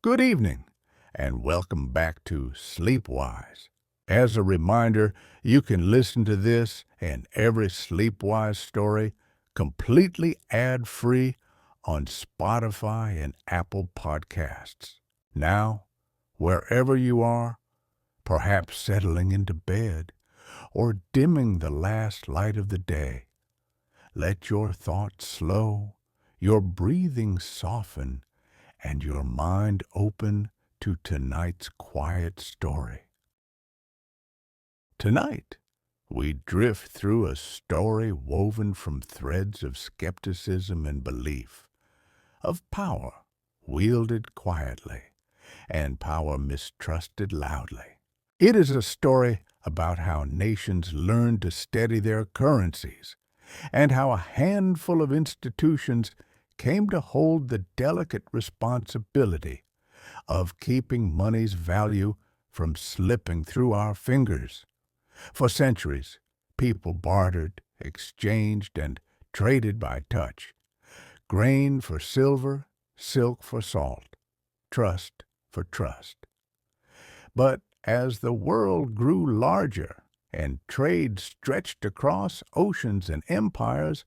Good evening, and welcome back to SleepWise. As a reminder, you can listen to this and every SleepWise story completely ad-free on Spotify and Apple Podcasts. Now, wherever you are, perhaps settling into bed or dimming the last light of the day, let your thoughts slow, your breathing soften, and your mind open to tonight's quiet story. Tonight, we drift through a story woven from threads of skepticism and belief, of power wielded quietly and power mistrusted loudly. It is a story about how nations learned to steady their currencies and how a handful of institutions came to hold the delicate responsibility of keeping money's value from slipping through our fingers. For centuries, people bartered, exchanged, and traded by touch. Grain for silver, silk for salt, trust for trust. But as the world grew larger and trade stretched across oceans and empires,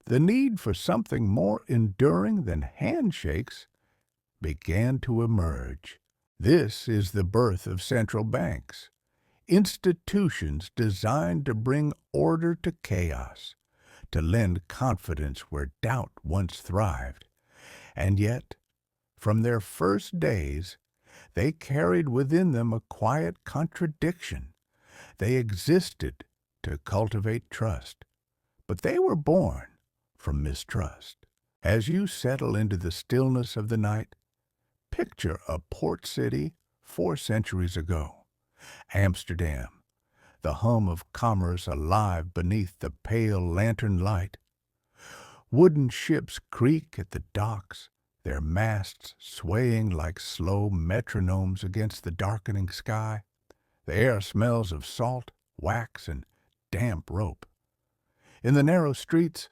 the need for something more enduring than handshakes began to emerge. This is the birth of central banks, institutions designed to bring order to chaos, to lend confidence where doubt once thrived. And yet, from their first days, they carried within them a quiet contradiction. They existed to cultivate trust, but they were born from mistrust. As you settle into the stillness of the night, picture a port city 4 centuries ago, Amsterdam, the hum of commerce alive beneath the pale lantern light. Wooden ships creak at the docks, their masts swaying like slow metronomes against the darkening sky. The air smells of salt, wax, and damp rope. In the narrow streets,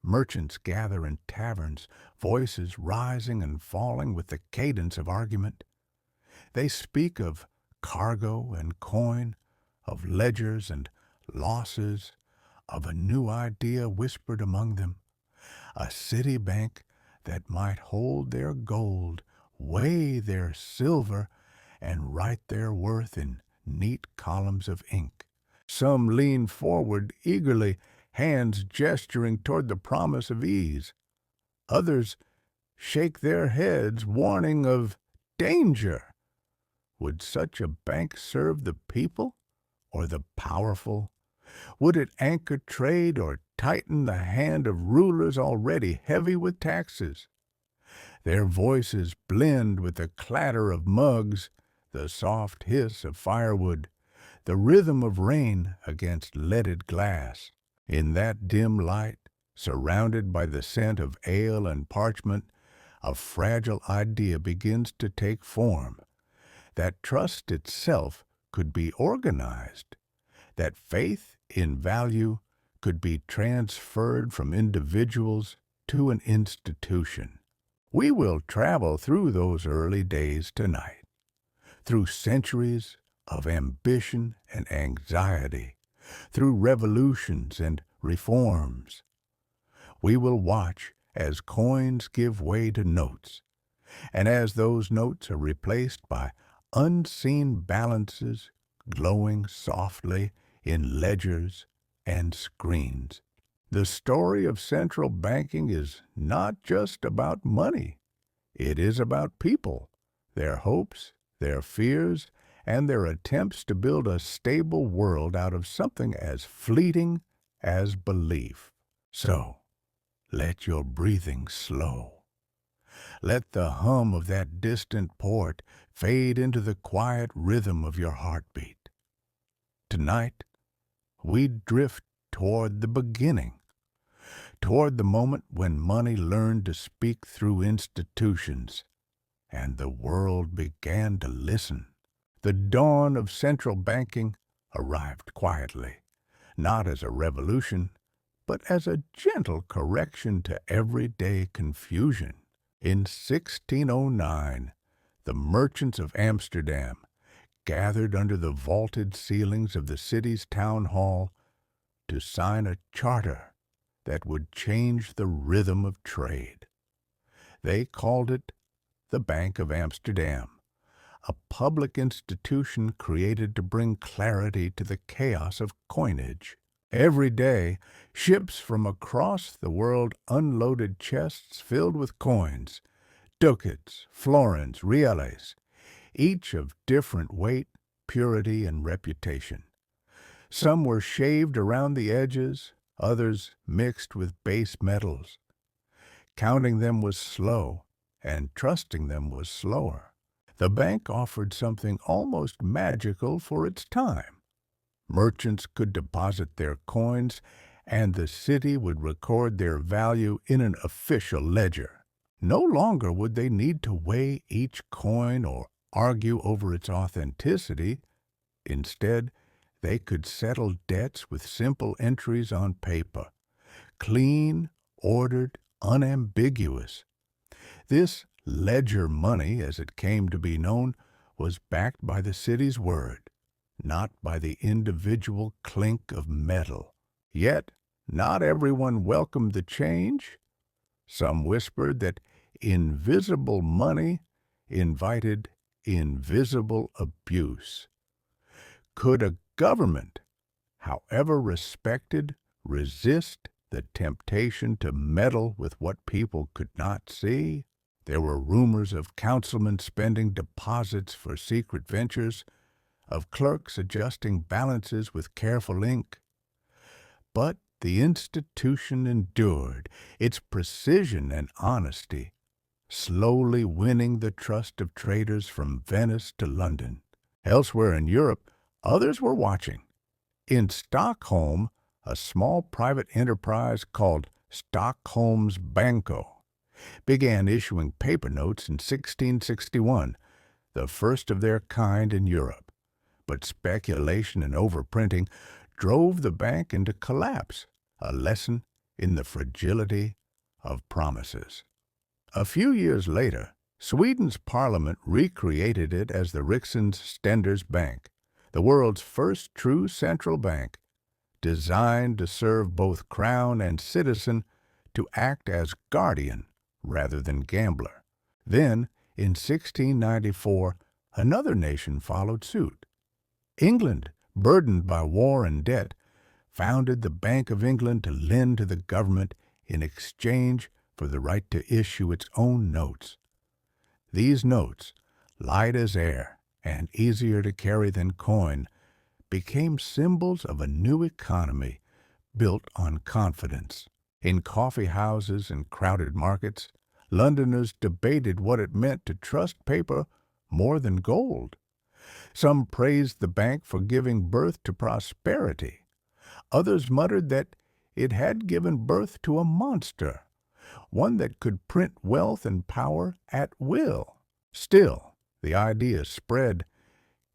merchants gather in taverns, voices rising and falling with the cadence of argument. They speak of cargo and coin, of ledgers and losses, of a new idea whispered among them, a city bank that might hold their gold, weigh their silver, and write their worth in neat columns of ink. Some lean forward eagerly, hands gesturing toward the promise of ease. Others shake their heads, warning of danger. Would such a bank serve the people or the powerful? Would it anchor trade or tighten the hand of rulers already heavy with taxes? Their voices blend with the clatter of mugs, the soft hiss of firewood, the rhythm of rain against leaded glass. In that dim light, surrounded by the scent of ale and parchment, a fragile idea begins to take form, that trust itself could be organized, that faith in value could be transferred from individuals to an institution. We will travel through those early days tonight, through centuries of ambition and anxiety, through revolutions and reforms. We will watch as coins give way to notes, and as those notes are replaced by unseen balances glowing softly in ledgers and screens. The story of central banking is not just about money. It is about people, their hopes, their fears, and their attempts to build a stable world out of something as fleeting as belief. So, let your breathing slow. Let the hum of that distant port fade into the quiet rhythm of your heartbeat. Tonight, we drift toward the beginning, toward the moment when money learned to speak through institutions, and the world began to listen. The dawn of central banking arrived quietly, not as a revolution, but as a gentle correction to everyday confusion. In 1609, The merchants of Amsterdam gathered under the vaulted ceilings of the city's town hall to sign a charter that would change the rhythm of trade. They called it the Bank of Amsterdam, a public institution created to bring clarity to the chaos of coinage. Every day, ships from across the world unloaded chests filled with coins, ducats, florins, reales, each of different weight, purity, and reputation. Some were shaved around the edges, others mixed with base metals. Counting them was slow, and trusting them was slower. The bank offered something almost magical for its time. Merchants could deposit their coins, and the city would record their value in an official ledger. No longer would they need to weigh each coin or argue over its authenticity. Instead, they could settle debts with simple entries on paper, clean, ordered, unambiguous. This ledger money, as it came to be known, was backed by the city's word, not by the individual clink of metal. Yet, not everyone welcomed the change. Some whispered that invisible money invited invisible abuse. Could a government, however respected, resist the temptation to meddle with what people could not see? There were rumors of councilmen spending deposits for secret ventures, of clerks adjusting balances with careful ink. But the institution endured, its precision and honesty, slowly winning the trust of traders from Venice to London. Elsewhere in Europe, others were watching. In Stockholm, a small private enterprise called Stockholms Banco began issuing paper notes in 1661, the first of their kind in Europe. But speculation and overprinting drove the bank into collapse, a lesson in the fragility of promises. A few years later, Sweden's parliament recreated it as the Riksdagens Bank, the world's first true central bank, designed to serve both crown and citizen, to act as guardian rather than gambler. Then, in 1694, another nation followed suit. England, burdened by war and debt, founded the Bank of England to lend to the government in exchange for the right to issue its own notes. These notes, light as air and easier to carry than coin, became symbols of a new economy built on confidence. In coffee houses and crowded markets, Londoners debated what it meant to trust paper more than gold. Some praised the bank for giving birth to prosperity. Others muttered that it had given birth to a monster, one that could print wealth and power at will. Still, the idea spread,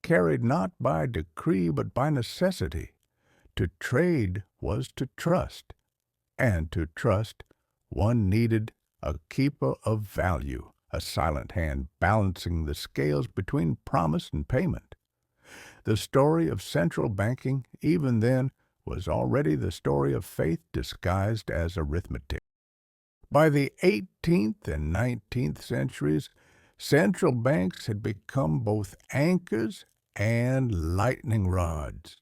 carried not by decree but by necessity. To trade was to trust, and to trust one needed a keeper of value, a silent hand balancing the scales between promise and payment. The story of central banking, even then, was already the story of faith disguised as arithmetic. By the 18th and 19th centuries, central banks had become both anchors and lightning rods.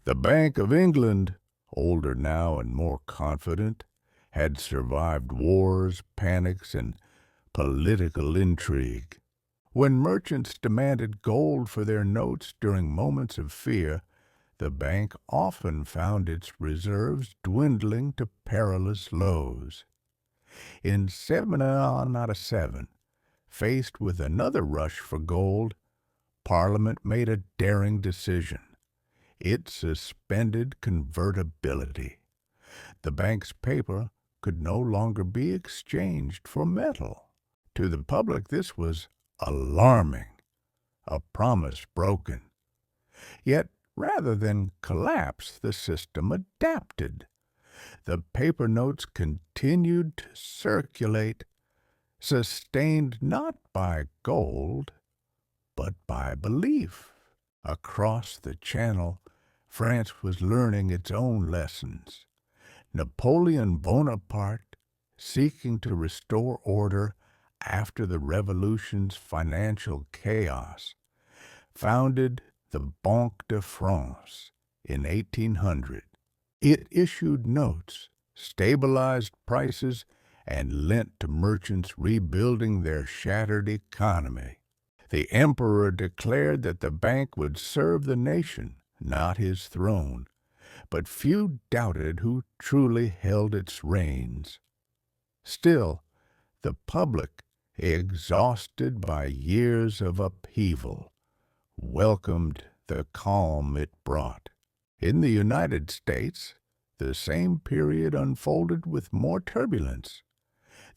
The Bank of England, older now and more confident, had survived wars, panics, and political intrigue. When merchants demanded gold for their notes during moments of fear, the bank often found its reserves dwindling to perilous lows. In 7 faced with another rush for gold, Parliament made a daring decision. It suspended convertibility. The bank's paper could no longer be exchanged for metal. To the public, this was alarming, a promise broken. Yet, rather than collapse, the system adapted. The paper notes continued to circulate, sustained not by gold, but by belief. Across the Channel, France was learning its own lessons. Napoleon Bonaparte, seeking to restore order after the Revolution's financial chaos, founded the Banque de France in 1800. It issued notes, stabilized prices, and lent to merchants rebuilding their shattered economy. The emperor declared that the bank would serve the nation, not his throne, but few doubted who truly held its reins. Still, the public, exhausted by years of upheaval, welcomed the calm it brought. In the United States, the same period unfolded with more turbulence.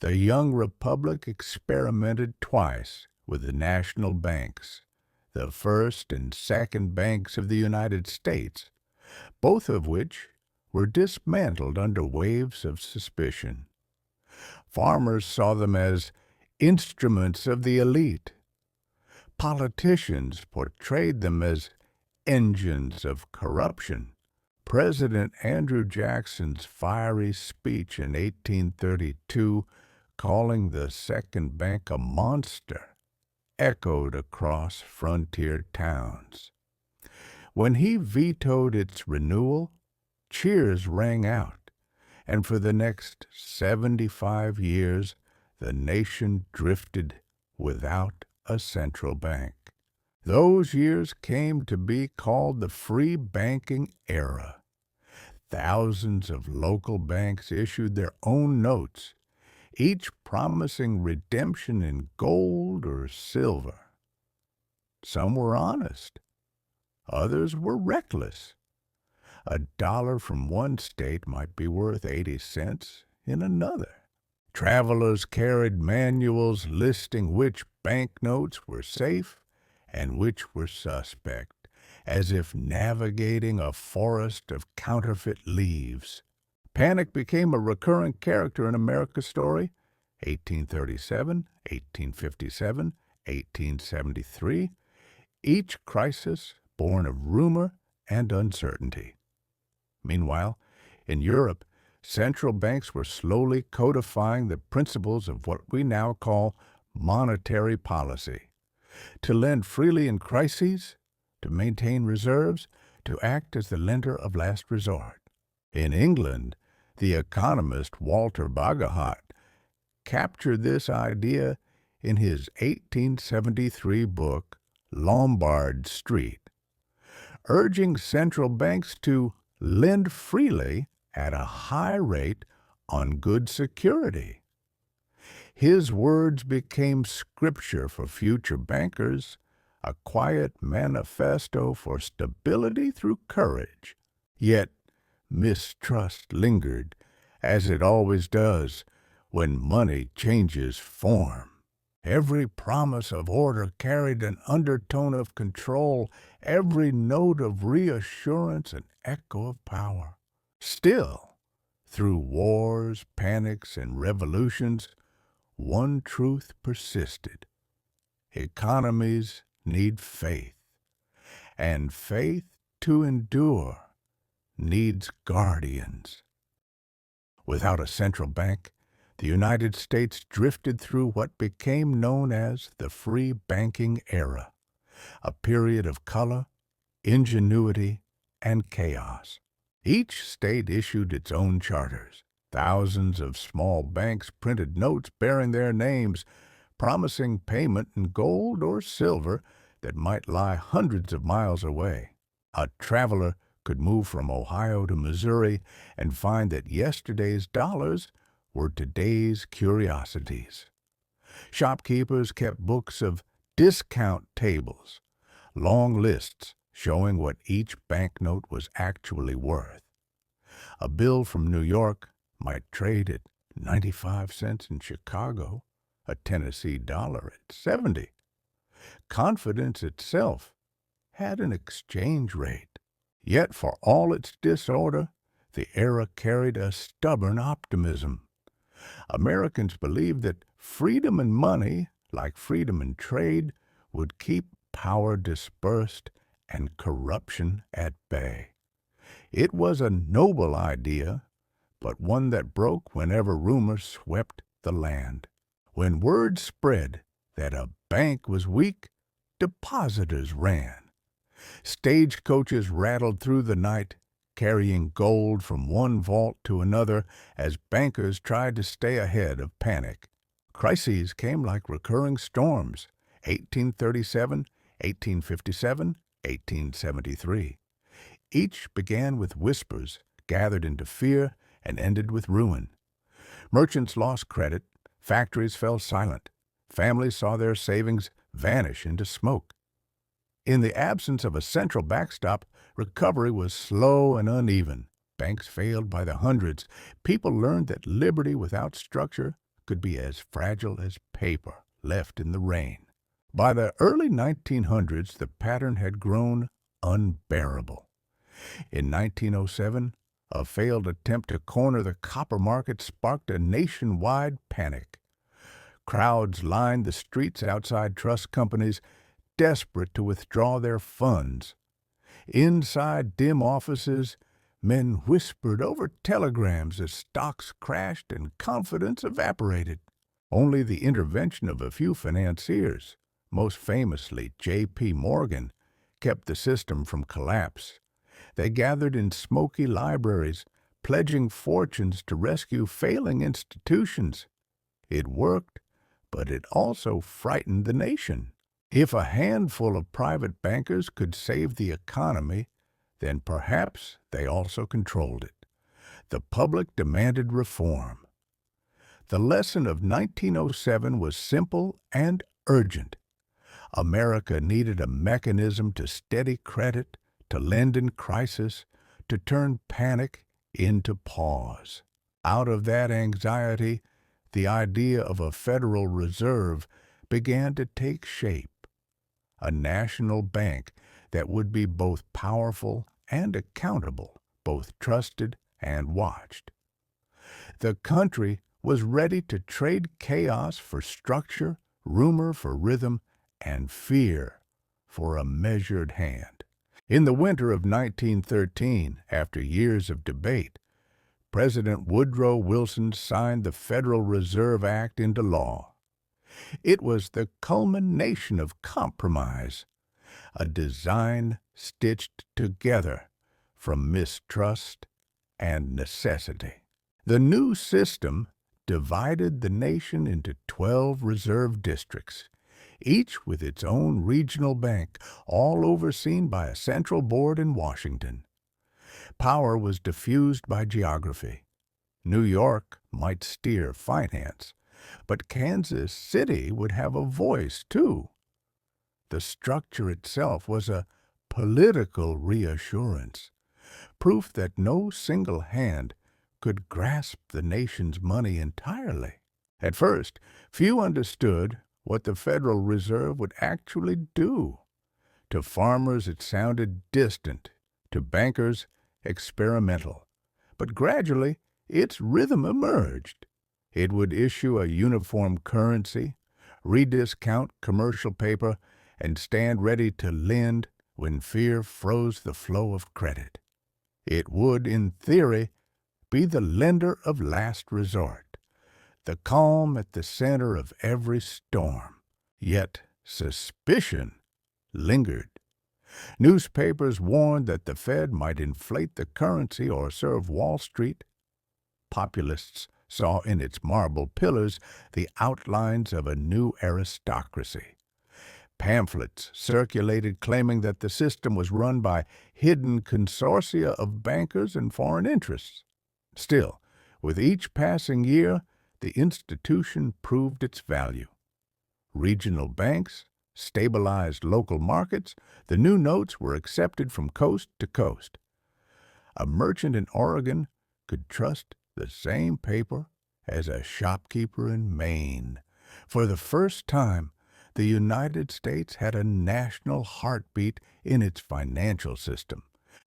The young republic experimented twice with the national banks, the first and second banks of the United States, both of which were dismantled under waves of suspicion. Farmers saw them as instruments of the elite. Politicians portrayed them as engines of corruption. President Andrew Jackson's fiery speech in 1832, calling the second bank a monster, echoed across frontier towns. When he vetoed its renewal, cheers rang out, and for the next 75 years, the nation drifted without a central bank. Those years came to be called the free banking era. Thousands of local banks issued their own notes, each promising redemption in gold or silver. Some were honest, others were reckless. A dollar from one state might be worth 80 cents in another. Travelers carried manuals listing which banknotes were safe and which were suspect, as if navigating a forest of counterfeit leaves. Panic became a recurring character in America's story. 1837, 1857, 1873, each crisis born of rumor and uncertainty. Meanwhile, in Europe, central banks were slowly codifying the principles of what we now call monetary policy. To lend freely in crises, to maintain reserves, to act as the lender of last resort. In England, the economist Walter Bagehot captured this idea in his 1873 book, Lombard Street, urging central banks to lend freely at a high rate on good security. His words became scripture for future bankers, a quiet manifesto for stability through courage. Yet mistrust lingered, as it always does when money changes form. Every promise of order carried an undertone of control, every note of reassurance an echo of power. Still, through wars, panics, and revolutions, one truth persisted. Economies need faith, and faith to endure needs guardians. Without a central bank, the United States drifted through what became known as the free banking era, a period of color, ingenuity, and chaos. Each state issued its own charters. Thousands of small banks printed notes bearing their names, promising payment in gold or silver that might lie hundreds of miles away. A traveler could move from Ohio to Missouri and find that yesterday's dollars were today's curiosities. Shopkeepers kept books of discount tables, long lists showing what each banknote was actually worth. A bill from New York might trade at 95 cents in Chicago, a Tennessee dollar at 70. Confidence itself had an exchange rate. Yet for all its disorder, the era carried a stubborn optimism. Americans believed that freedom in money, like freedom in trade, would keep power dispersed and corruption at bay. It was a noble idea, but one that broke whenever rumors swept the land. When word spread that a bank was weak, depositors ran. Stagecoaches rattled through the night, carrying gold from one vault to another as bankers tried to stay ahead of panic. Crises came like recurring storms: 1837, 1857, 1873. Each began with whispers, gathered into fear, and ended with ruin. Merchants lost credit, factories fell silent, families saw their savings vanish into smoke. In the absence of a central backstop, recovery was slow and uneven. Banks failed by the hundreds. People learned that liberty without structure could be as fragile as paper left in the rain. By the early 1900s, the pattern had grown unbearable. In 1907, a failed attempt to corner the copper market sparked a nationwide panic. Crowds lined the streets outside trust companies, desperate to withdraw their funds. Inside dim offices, men whispered over telegrams as stocks crashed and confidence evaporated. Only the intervention of a few financiers, most famously J.P. Morgan, kept the system from collapse. They gathered in smoky libraries, pledging fortunes to rescue failing institutions. It worked, but it also frightened the nation. If a handful of private bankers could save the economy, then perhaps they also controlled it. The public demanded reform. The lesson of 1907 was simple and urgent. America needed a mechanism to steady credit, to lend in crisis, to turn panic into pause. Out of that anxiety, the idea of a Federal Reserve began to take shape. A national bank that would be both powerful and accountable, both trusted and watched. The country was ready to trade chaos for structure, rumor for rhythm, and fear for a measured hand. In the winter of 1913, after years of debate, President Woodrow Wilson signed the Federal Reserve Act into law. It was the culmination of compromise, a design stitched together from mistrust and necessity. The new system divided the nation into 12 reserve districts, each with its own regional bank, all overseen by a central board in Washington. Power was diffused by geography. New York might steer finance, but Kansas City would have a voice, too. The structure itself was a political reassurance, proof that no single hand could grasp the nation's money entirely. At first, few understood what the Federal Reserve would actually do. To farmers it sounded distant, to bankers experimental. But gradually its rhythm emerged. It would issue a uniform currency, rediscount commercial paper, and stand ready to lend when fear froze the flow of credit. It would, in theory, be the lender of last resort, the calm at the center of every storm. Yet suspicion lingered. Newspapers warned that the Fed might inflate the currency or serve Wall Street. Populists saw in its marble pillars the outlines of a new aristocracy. Pamphlets circulated claiming that the system was run by hidden consortia of bankers and foreign interests. Still, with each passing year, the institution proved its value. Regional banks stabilized local markets. The new notes were accepted from coast to coast. A merchant in Oregon could trust the same paper as a shopkeeper in Maine. For the first time, the United States had a national heartbeat in its financial system.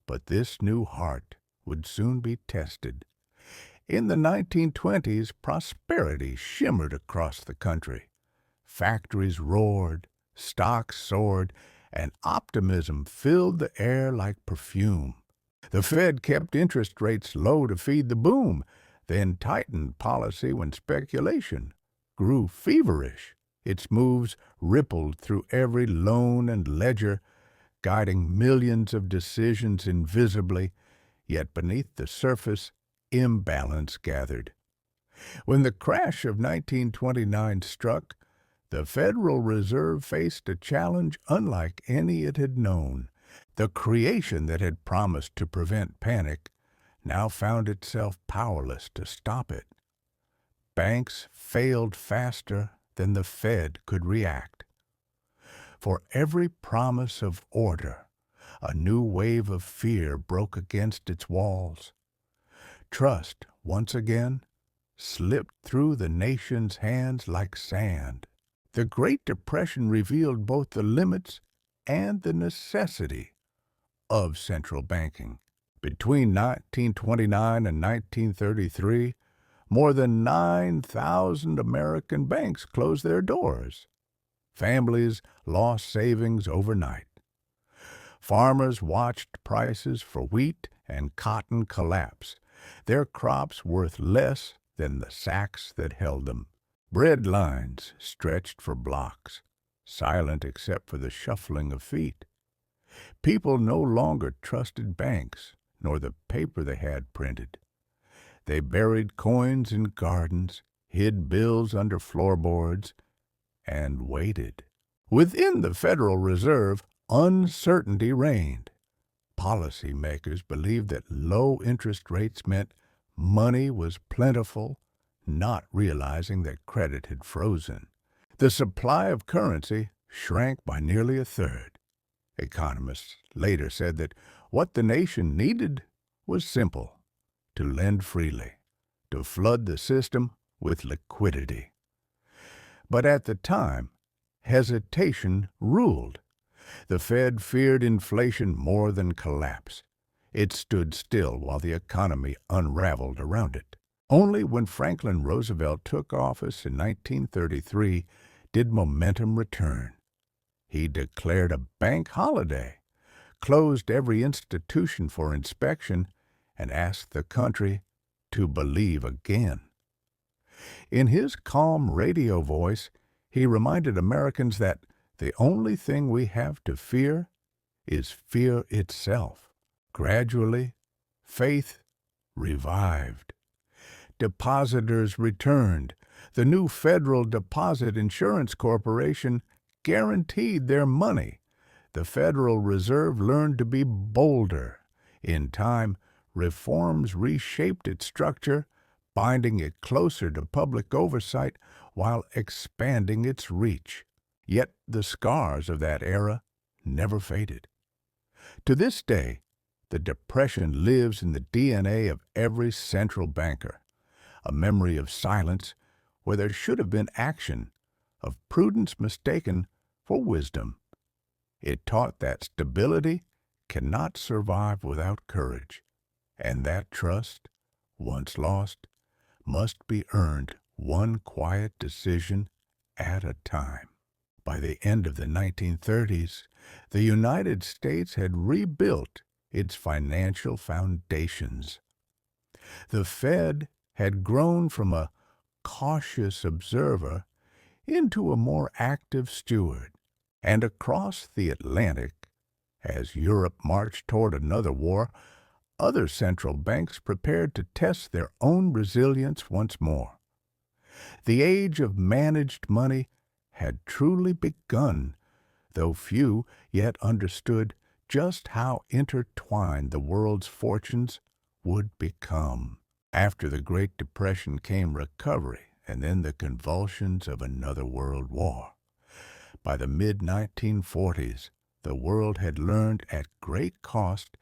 But this new heart would soon be tested. In the 1920s, prosperity shimmered across the country. Factories roared, stocks soared, and optimism filled the air like perfume. The Fed kept interest rates low to feed the boom, then tightened policy when speculation grew feverish. Its moves rippled through every loan and ledger, guiding millions of decisions invisibly, yet beneath the surface, imbalance gathered. When the crash of 1929 struck, the Federal Reserve faced a challenge unlike any it had known. The creation that had promised to prevent panic now found itself powerless to stop it. Banks failed faster than the Fed could react. For every promise of order, a new wave of fear broke against its walls. Trust, once again, slipped through the nation's hands like sand. The Great Depression revealed both the limits and the necessity of central banking. Between 1929 and 1933, more than 9,000 American banks closed their doors. Families lost savings overnight. Farmers watched prices for wheat and cotton collapse, their crops worth less than the sacks that held them. Bread lines stretched for blocks, silent except for the shuffling of feet. People no longer trusted banks, nor the paper they had printed. They buried coins in gardens, hid bills under floorboards, and waited. Within the Federal Reserve, uncertainty reigned. Policymakers believed that low interest rates meant money was plentiful, not realizing that credit had frozen. The supply of currency shrank by nearly a third. Economists later said that what the nation needed was simple: to lend freely, to flood the system with liquidity. But at the time, hesitation ruled. The Fed feared inflation more than collapse. It stood still while the economy unraveled around it. Only when Franklin Roosevelt took office in 1933 did momentum return. He declared a bank holiday, closed every institution for inspection, and asked the country to believe again. In his calm radio voice, he reminded Americans that the only thing we have to fear is fear itself. Gradually, faith revived. Depositors returned. The new Federal Deposit Insurance Corporation guaranteed their money. The Federal Reserve learned to be bolder. In time, reforms reshaped its structure, binding it closer to public oversight while expanding its reach. Yet the scars of that era never faded. To this day, the Depression lives in the DNA of every central banker, a memory of silence where there should have been action, of prudence mistaken for wisdom. It taught that stability cannot survive without courage, and that trust, once lost, must be earned one quiet decision at a time. By the end of the 1930s, the United States had rebuilt its financial foundations. The Fed had grown from a cautious observer into a more active steward, and across the Atlantic, as Europe marched toward another war, other central banks prepared to test their own resilience once more. The age of managed money had truly begun, though few yet understood just how intertwined the world's fortunes would become. After the Great Depression came recovery, and then the convulsions of another world war. By the mid-1940s, the world had learned at great cost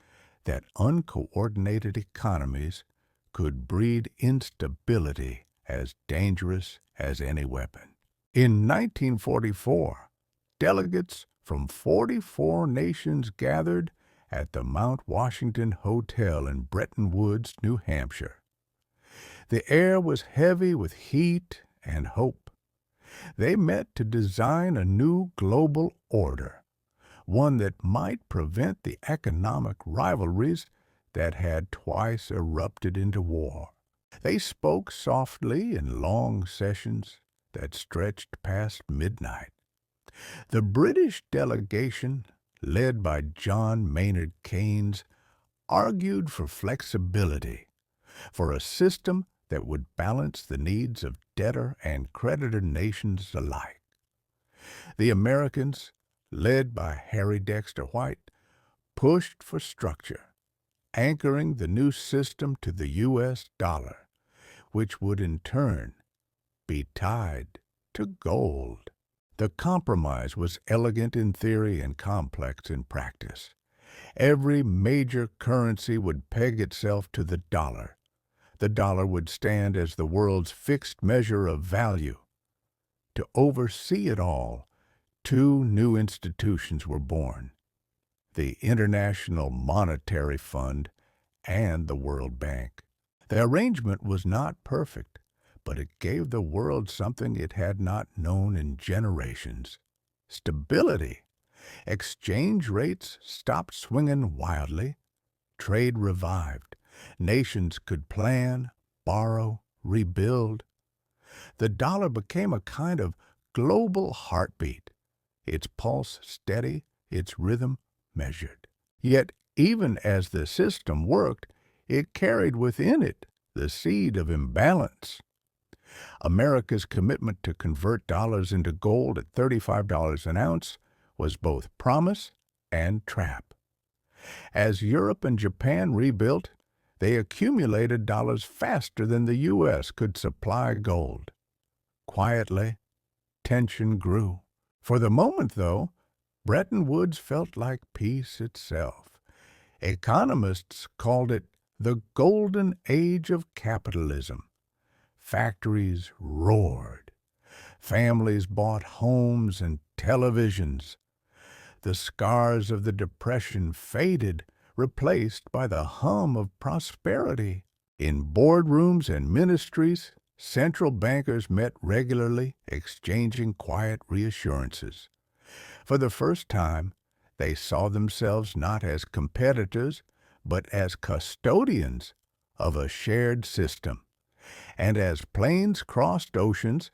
that uncoordinated economies could breed instability as dangerous as any weapon. In 1944, delegates from 44 nations gathered at the Mount Washington Hotel in Bretton Woods, New Hampshire. The air was heavy with heat and hope. They met to design a new global order, one that might prevent the economic rivalries that had twice erupted into war. They spoke softly in long sessions that stretched past midnight. The British delegation, led by John Maynard Keynes, argued for flexibility, for a system that would balance the needs of debtor and creditor nations alike. The Americans, led by Harry Dexter White, pushed for structure, anchoring the new system to the U.S. dollar, which would in turn be tied to gold. The compromise was elegant in theory and complex in practice. Every major currency would peg itself to the dollar. The dollar would stand as the world's fixed measure of value. To oversee it all, two new institutions were born: the International Monetary Fund and the World Bank. The arrangement was not perfect, but it gave the world something it had not known in generations: stability. Exchange rates stopped swinging wildly. Trade revived. Nations could plan, borrow, rebuild. The dollar became a kind of global heartbeat, its pulse steady, its rhythm measured. Yet, even as the system worked, it carried within it the seed of imbalance. America's commitment to convert dollars into gold at $35 an ounce was both promise and trap. As Europe and Japan rebuilt, they accumulated dollars faster than the U.S. could supply gold. Quietly, tension grew. For the moment, though, Bretton Woods felt like peace itself. Economists called it the golden age of capitalism. Factories roared. Families bought homes and televisions. The scars of the Depression faded, replaced by the hum of prosperity. In boardrooms and ministries, central bankers met regularly, exchanging quiet reassurances. For the first time, they saw themselves not as competitors, but as custodians of a shared system. And as planes crossed oceans,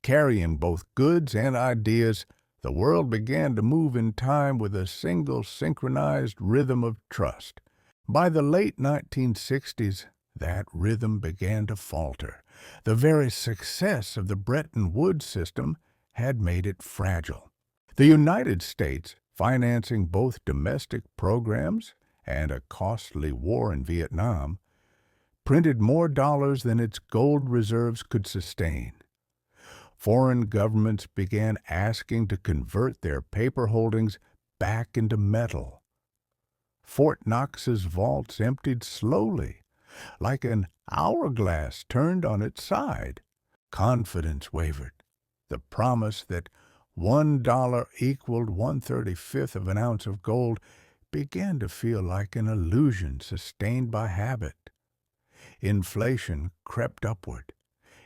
carrying both goods and ideas, the world began to move in time with a single synchronized rhythm of trust. By the late 1960s, that rhythm began to falter. The very success of the Bretton Woods system had made it fragile. The United States, financing both domestic programs and a costly war in Vietnam, printed more dollars than its gold reserves could sustain. Foreign governments began asking to convert their paper holdings back into metal. Fort Knox's vaults emptied slowly, like an hourglass turned on its side. Confidence wavered. The promise that $1 equaled 1/35 of an ounce of gold began to feel like an illusion sustained by habit. Inflation crept upward.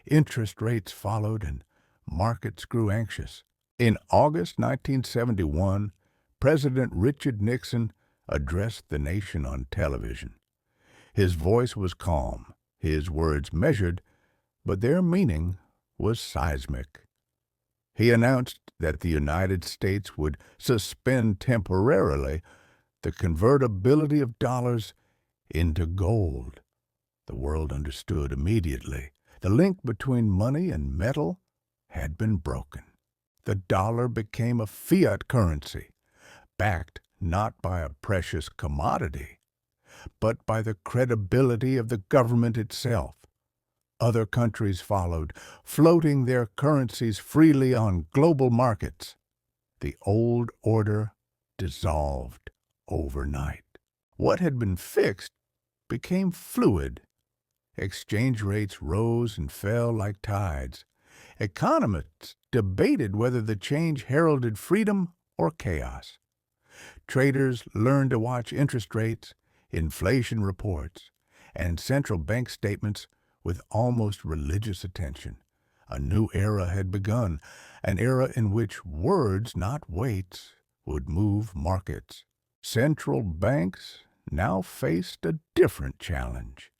Interest rates followed, and markets grew anxious. In August 1971, President Richard Nixon addressed the nation on television. His voice was calm, his words measured, but their meaning was seismic. He announced that the United States would suspend temporarily the convertibility of dollars into gold. The world understood immediately. The link between money and metal had been broken. The dollar became a fiat currency, backed not by a precious commodity, but by the credibility of the government itself. Other countries followed, floating their currencies freely on global markets. The old order dissolved overnight. What had been fixed became fluid. Exchange rates rose and fell like tides. Economists debated whether the change heralded freedom or chaos. Traders learned to watch interest rates, inflation reports, and central bank statements with almost religious attention. A new era had begun, an era in which words, not weights, would move markets. Central banks now faced a different challenge.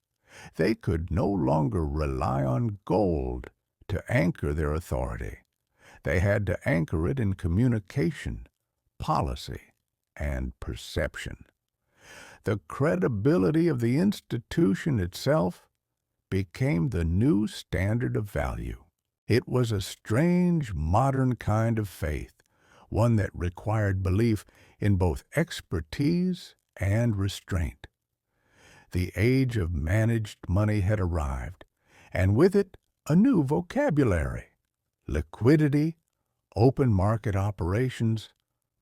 They could no longer rely on gold to anchor their authority. They had to anchor it in communication, policy, and perception. The credibility of the institution itself became the new standard of value. It was a strange, modern kind of faith, one that required belief in both expertise and restraint. The age of managed money had arrived, and with it a new vocabulary: liquidity, open market operations,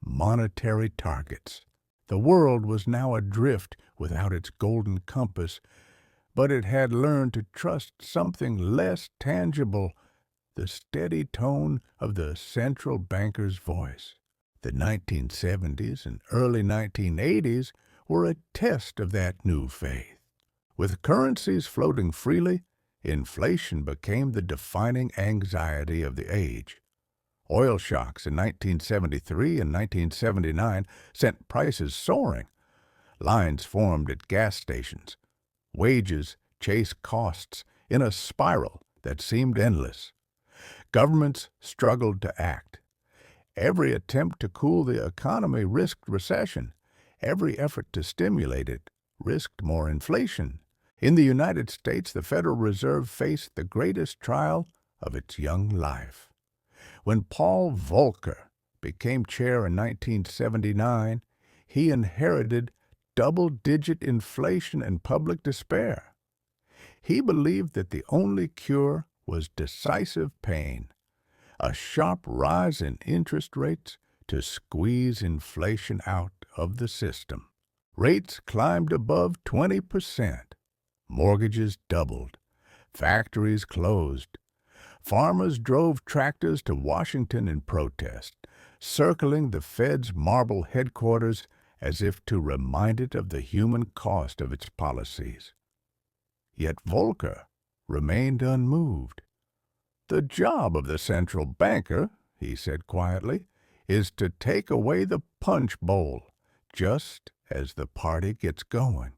monetary targets. The world was now adrift without its golden compass, but it had learned to trust something less tangible: the steady tone of the central banker's voice. The 1970s and early 1980s were a test of that new faith. With currencies floating freely, inflation became the defining anxiety of the age. Oil shocks in 1973 and 1979 sent prices soaring. Lines formed at gas stations. Wages chased costs in a spiral that seemed endless. Governments struggled to act. Every attempt to cool the economy risked recession. Every effort to stimulate it risked more inflation. In the United States, the Federal Reserve faced the greatest trial of its young life. When Paul Volcker became chair in 1979, he inherited double-digit inflation and public despair. He believed that the only cure was decisive pain, a sharp rise in interest rates to squeeze inflation out of the system. Rates climbed above 20%. Mortgages doubled. Factories closed. Farmers drove tractors to Washington in protest, circling the Fed's marble headquarters as if to remind it of the human cost of its policies. Yet Volcker remained unmoved. "The job of the central banker," he said quietly, "is to take away the punch bowl just as the party gets going."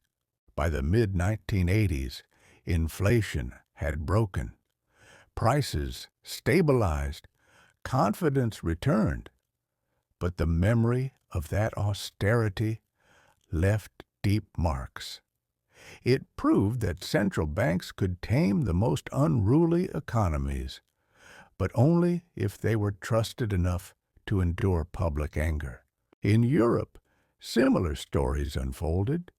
By the mid-1980s, inflation had broken. Prices stabilized. Confidence returned. But the memory of that austerity left deep marks. It proved that central banks could tame the most unruly economies, but only if they were trusted enough to endure public anger. In Europe, similar stories unfolded.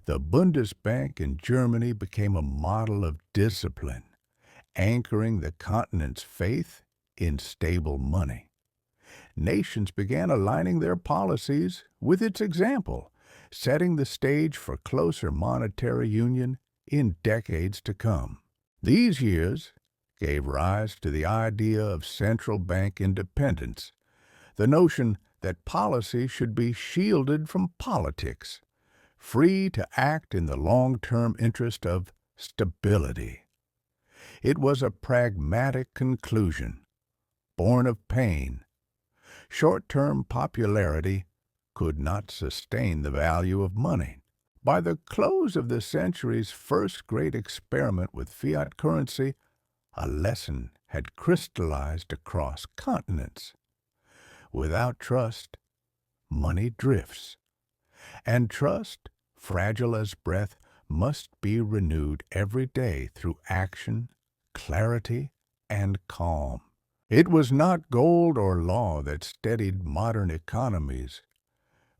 The Bundesbank in Germany became a model of discipline, anchoring the continent's faith in stable money. Nations began aligning their policies with its example, setting the stage for closer monetary union in decades to come. These years gave rise to the idea of central bank independence, the notion that policy should be shielded from politics, free to act in the long-term interest of stability. It was a pragmatic conclusion, born of pain. Short-term popularity could not sustain the value of money. By the close of the century's first great experiment with fiat currency, a lesson had crystallized across continents. Without trust, money drifts. And trust, fragile as breath, must be renewed every day through action, clarity, and calm. It was not gold or law that steadied modern economies,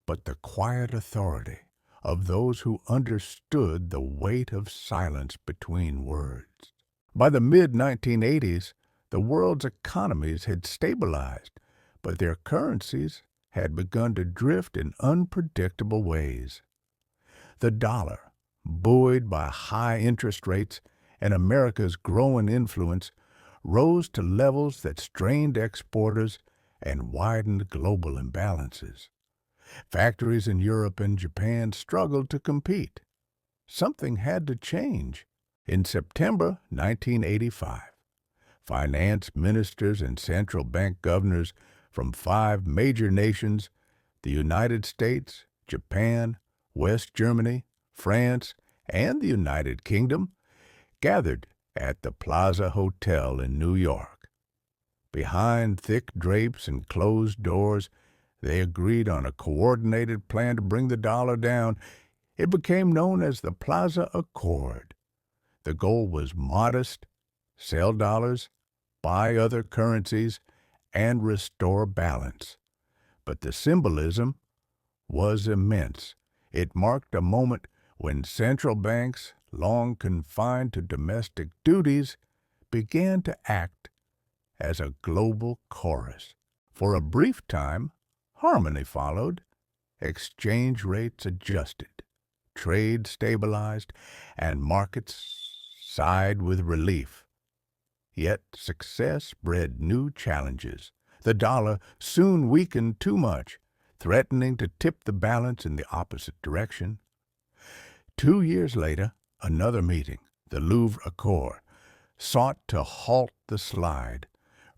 but the quiet authority of those who understood the weight of silence between words. By the mid-1980s, the world's economies had stabilized, but their currencies had begun to drift in unpredictable ways. The dollar, buoyed by high interest rates and America's growing influence, rose to levels that strained exporters and widened global imbalances. Factories in Europe and Japan struggled to compete. Something had to change. In September 1985, finance ministers and central bank governors from 5 major nations The United States, Japan, West Germany, France, and the United Kingdom gathered at the Plaza Hotel in New York. Behind thick drapes and closed doors, they agreed on a coordinated plan to bring the dollar down. It became known as the Plaza Accord. The goal was modest: sell dollars, buy other currencies, and restore balance. But the symbolism was immense. It marked a moment when central banks, long confined to domestic duties, began to act as a global chorus. For a brief time, harmony followed. Exchange rates adjusted, trade stabilized, and markets sighed with relief. Yet success bred new challenges. The dollar soon weakened too much, threatening to tip the balance in the opposite direction. 2 years later, another meeting, the Louvre Accord, sought to halt the slide,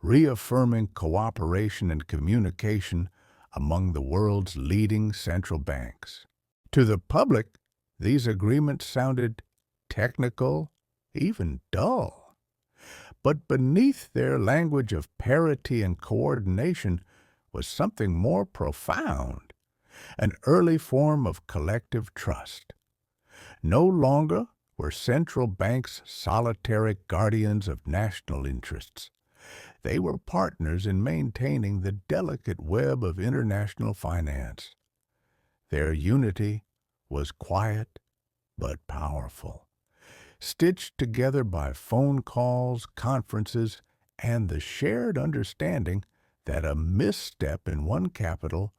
reaffirming cooperation and communication among the world's leading central banks. To the public, these agreements sounded technical, even dull. But beneath their language of parity and coordination was something more profound, an early form of collective trust. No longer were central banks solitary guardians of national interests. They were partners in maintaining the delicate web of international finance. Their unity was quiet but powerful, stitched together by phone calls, conferences, and the shared understanding that a misstep in one capital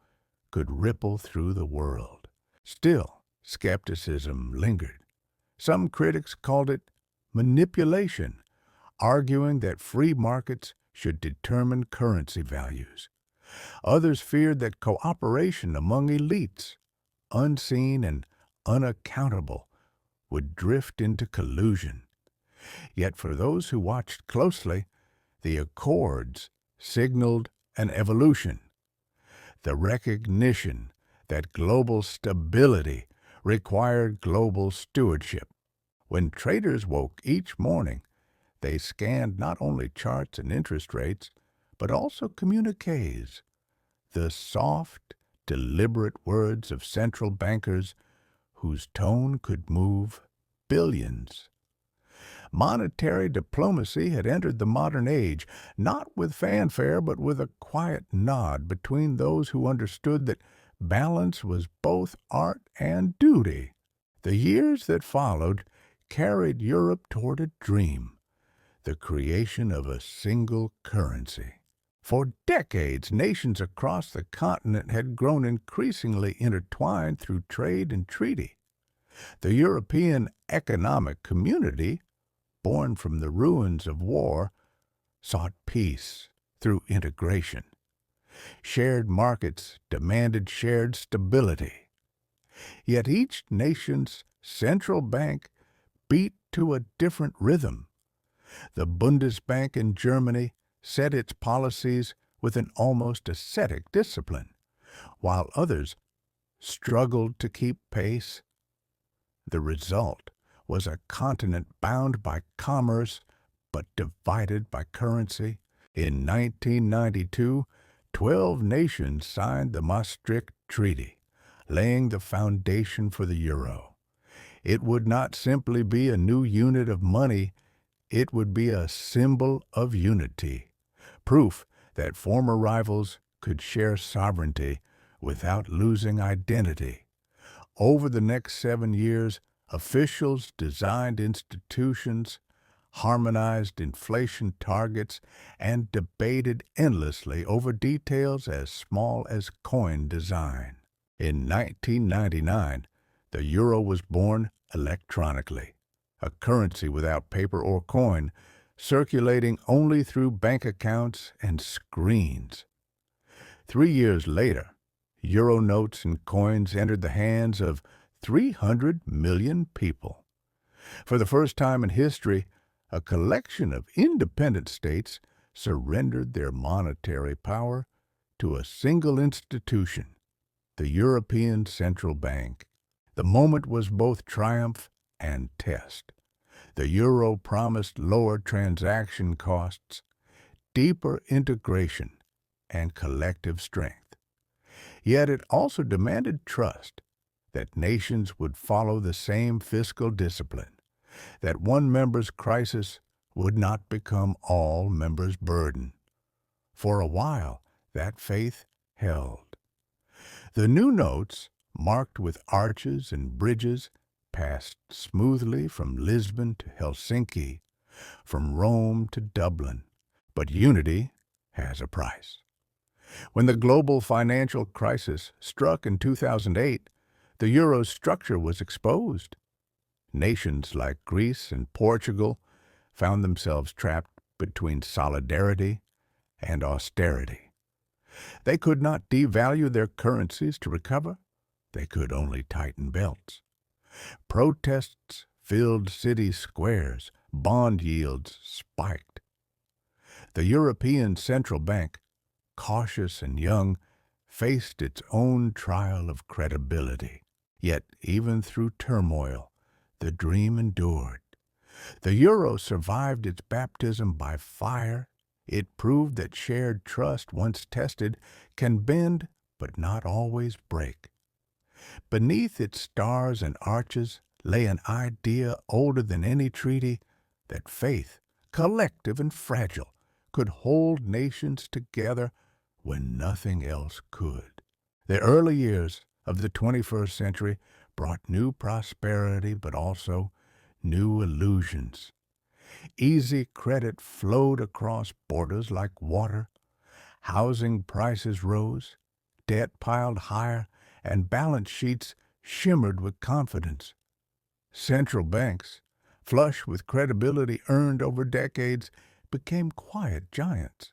could ripple through the world. Still, skepticism lingered. Some critics called it manipulation, arguing that free markets should determine currency values. Others feared that cooperation among elites, unseen and unaccountable, would drift into collusion. Yet for those who watched closely, the accords signaled an evolution, the recognition that global stability required global stewardship. When traders woke each morning, they scanned not only charts and interest rates, but also communiques, the soft, deliberate words of central bankers whose tone could move billions. Monetary diplomacy had entered the modern age, not with fanfare, but with a quiet nod between those who understood that balance was both art and duty. The years that followed carried Europe toward a dream, the creation of a single currency. For decades, nations across the continent had grown increasingly intertwined through trade and treaty. The European Economic Community, born from the ruins of war, sought peace through integration. Shared markets demanded shared stability. Yet each nation's central bank beat to a different rhythm. The Bundesbank in Germany set its policies with an almost ascetic discipline, while others struggled to keep pace. The result was a continent bound by commerce but divided by currency. In 1992, 12 nations signed the Maastricht Treaty, laying the foundation for the euro. It would not simply be a new unit of money, it would be a symbol of unity, proof that former rivals could share sovereignty without losing identity. Over the next 7 years, officials designed institutions, harmonized inflation targets, and debated endlessly over details as small as coin design. In 1999, the euro was born electronically, a currency without paper or coin, circulating only through bank accounts and screens. 3 years later, euro notes and coins entered the hands of 300 million people. For the first time in history, a collection of independent states surrendered their monetary power to a single institution, the European Central Bank. The moment was both triumph and test. The euro promised lower transaction costs, deeper integration, and collective strength. Yet it also demanded trust that nations would follow the same fiscal discipline, that one member's crisis would not become all members' burden. For a while, that faith held. The new notes, marked with arches and bridges, passed smoothly from Lisbon to Helsinki, from Rome to Dublin. But unity has a price. When the global financial crisis struck in 2008, the euro's structure was exposed. Nations like Greece and Portugal found themselves trapped between solidarity and austerity. They could not devalue their currencies to recover. They could only tighten belts. Protests filled city squares. Bond yields spiked. The European Central Bank, cautious and young, faced its own trial of credibility. Yet, even through turmoil, the dream endured. The euro survived its baptism by fire. It proved that shared trust, once tested, can bend but not always break. Beneath its stars and arches lay an idea older than any treaty, that faith, collective and fragile, could hold nations together when nothing else could. The early years of the 21st century brought new prosperity, but also new illusions. Easy credit flowed across borders like water. Housing prices rose, debt piled higher, and balance sheets shimmered with confidence. Central banks, flush with credibility earned over decades, became quiet giants.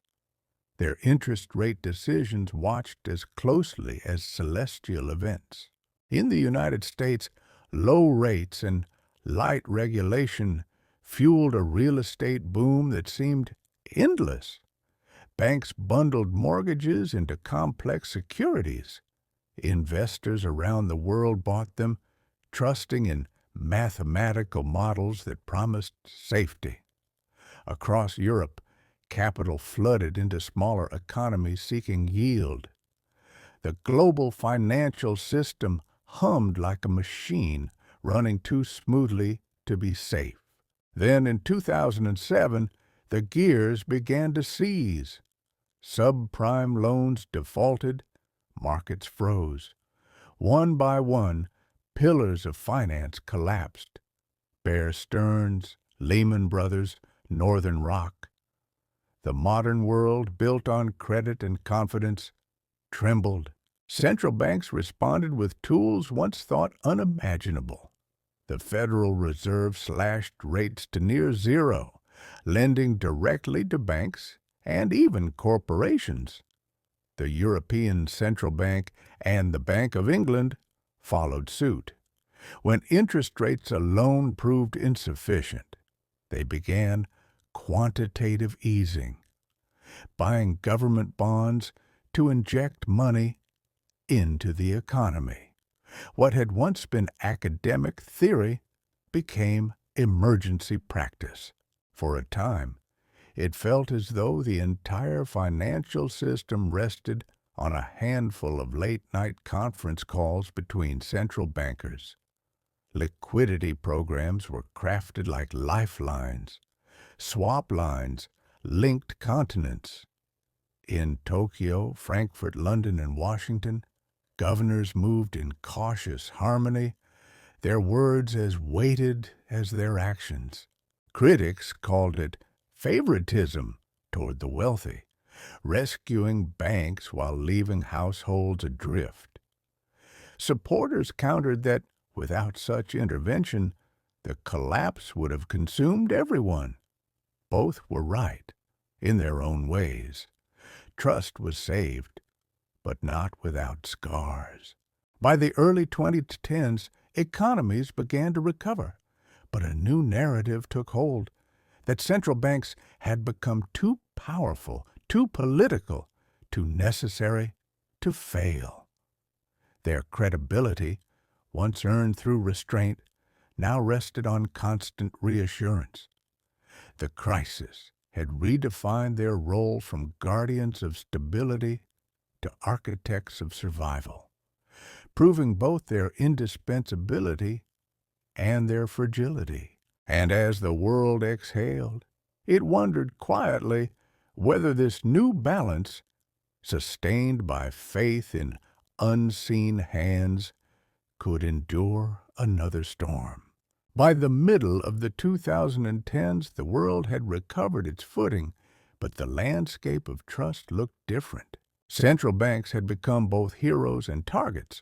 Their interest rate decisions watched as closely as celestial events. In the United States, low rates and light regulation fueled a real estate boom that seemed endless. Banks bundled mortgages into complex securities. Investors around the world bought them, trusting in mathematical models that promised safety. Across Europe, capital flooded into smaller economies seeking yield. The global financial system hummed like a machine running too smoothly to be safe. Then in 2007, the gears began to seize. Subprime loans defaulted, markets froze. One by one, pillars of finance collapsed. Bear Stearns, Lehman Brothers, Northern Rock. The modern world, built on credit and confidence, trembled. Central banks responded with tools once thought unimaginable. The Federal Reserve slashed rates to near zero, lending directly to banks and even corporations. The European Central Bank and the Bank of England followed suit. When interest rates alone proved insufficient, they began quantitative easing, buying government bonds to inject money into the economy. What had once been academic theory became emergency practice. For a time, it felt as though the entire financial system rested on a handful of late-night conference calls between central bankers. Liquidity programs were crafted like lifelines. Swap lines linked continents. In Tokyo, Frankfurt, London, and Washington, governors moved in cautious harmony, their words as weighted as their actions. Critics called it favoritism toward the wealthy, rescuing banks while leaving households adrift. Supporters countered that, without such intervention, the collapse would have consumed everyone. Both were right, in their own ways. Trust was saved, but not without scars. By the early 2010s, economies began to recover, but a new narrative took hold, that central banks had become too powerful, too political, too necessary to fail. Their credibility, once earned through restraint, now rested on constant reassurance. The crisis had redefined their role from guardians of stability to architects of survival, proving both their indispensability and their fragility. And as the world exhaled, it wondered quietly whether this new balance, sustained by faith in unseen hands, could endure another storm. By the middle of the 2010s, the world had recovered its footing, but the landscape of trust looked different. Central banks had become both heroes and targets.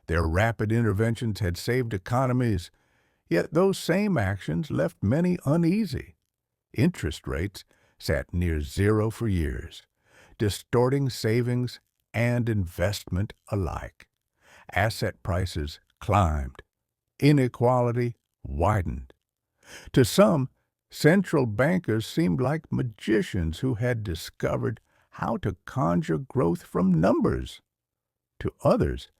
Their rapid interventions had saved economies, yet those same actions left many uneasy. Interest rates sat near zero for years, distorting savings and investment alike. Asset prices climbed. Inequality widened. To some, central bankers seemed like magicians who had discovered how to conjure growth from numbers. To others,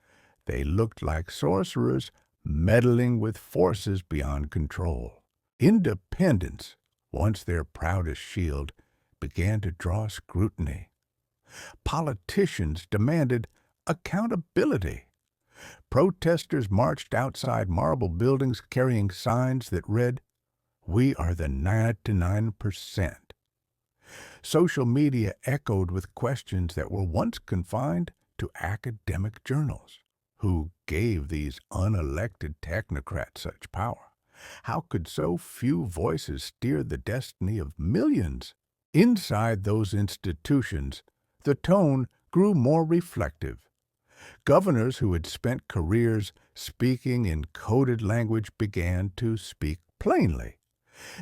they looked like sorcerers meddling with forces beyond control. Independence, once their proudest shield, began to draw scrutiny. Politicians demanded accountability. Protesters marched outside marble buildings carrying signs that read, "We are the 99%." Social media echoed with questions that were once confined to academic journals. Who gave these unelected technocrats such power? How could so few voices steer the destiny of millions? Inside those institutions, the tone grew more reflective. Governors who had spent careers speaking in coded language began to speak plainly.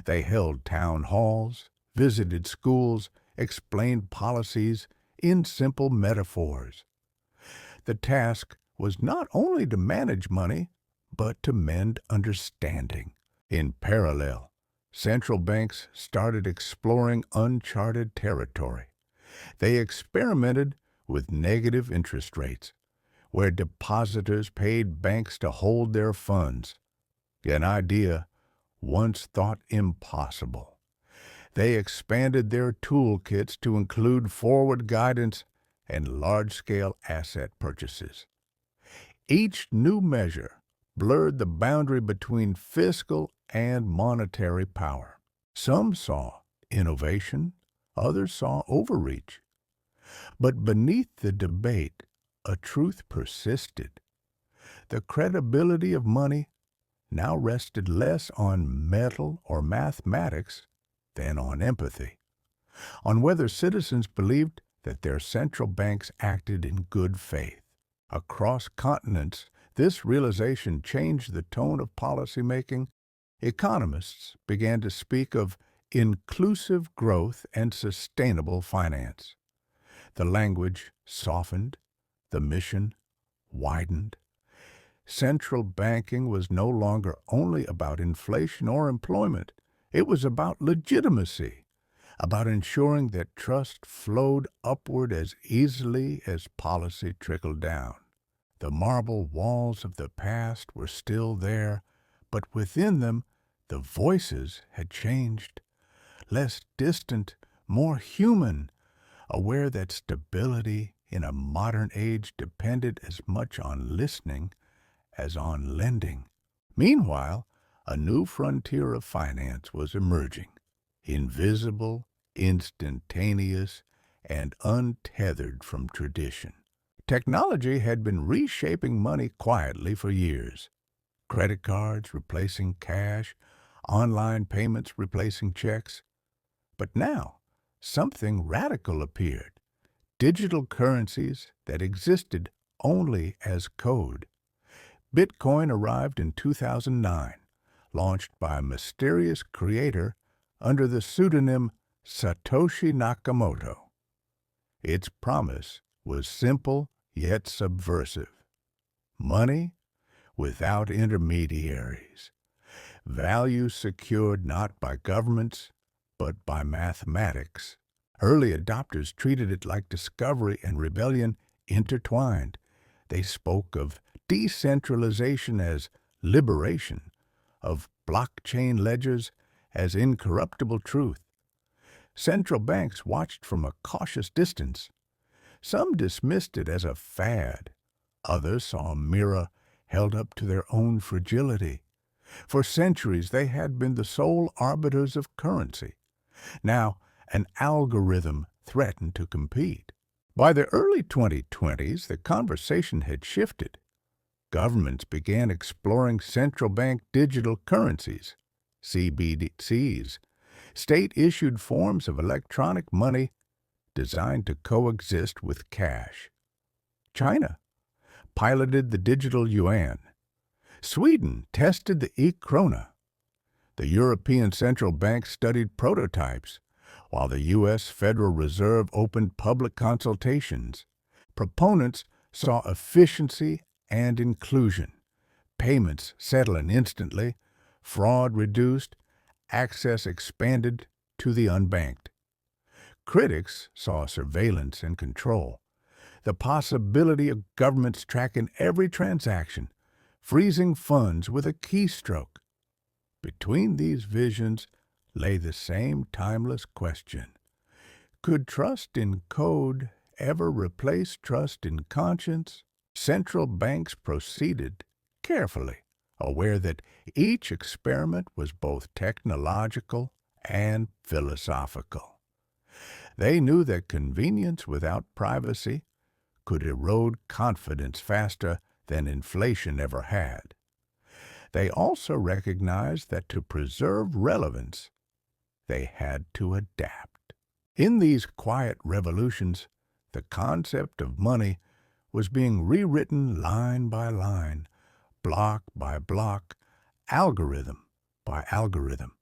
They held town halls, visited schools, explained policies in simple metaphors. The task was not only to manage money, but to mend understanding. In parallel, central banks started exploring uncharted territory. They experimented with negative interest rates, where depositors paid banks to hold their funds, an idea once thought impossible. They expanded their toolkits to include forward guidance and large-scale asset purchases. Each new measure blurred the boundary between fiscal and monetary power. Some saw innovation, others saw overreach. But beneath the debate, a truth persisted. The credibility of money now rested less on metal or mathematics than on empathy, on whether citizens believed that their central banks acted in good faith. Across continents, this realization changed the tone of policymaking. Economists began to speak of inclusive growth and sustainable finance. The language softened, the mission widened. Central banking was no longer only about inflation or employment. It was about legitimacy, about ensuring that trust flowed upward as easily as policy trickled down. The marble walls of the past were still there, but within them the voices had changed. Less distant, more human, aware that stability in a modern age depended as much on listening as on lending. Meanwhile, a new frontier of finance was emerging, invisible, instantaneous, and untethered from tradition. Technology had been reshaping money quietly for years. Credit cards replacing cash, online payments replacing checks. But now, something radical appeared. Digital currencies that existed only as code. Bitcoin arrived in 2009, launched by a mysterious creator under the pseudonym Satoshi Nakamoto. Its promise was simple yet subversive. Money without intermediaries. Value secured not by governments, but by mathematics. Early adopters treated it like discovery and rebellion intertwined. They spoke of decentralization as liberation, of blockchain ledgers as incorruptible truth. Central banks watched from a cautious distance. Some dismissed it as a fad. Others saw a mirror held up to their own fragility. For centuries, they had been the sole arbiters of currency. Now, an algorithm threatened to compete. By the early 2020s, the conversation had shifted. Governments began exploring central bank digital currencies, CBDCs, state-issued forms of electronic money designed to coexist with cash. China piloted the digital yuan. Sweden tested the e-krona. The European Central Bank studied prototypes, while the U.S. Federal Reserve opened public consultations. Proponents saw efficiency and inclusion. Payments settling instantly, fraud reduced, access expanded to the unbanked. Critics saw surveillance and control, the possibility of governments tracking every transaction, freezing funds with a keystroke. Between these visions lay the same timeless question. Could trust in code ever replace trust in conscience? Central banks proceeded carefully, aware that each experiment was both technological and philosophical. They knew that convenience without privacy could erode confidence faster than inflation ever had. They also recognized that to preserve relevance, they had to adapt. In these quiet revolutions, the concept of money was being rewritten line by line, block by block, algorithm by algorithm.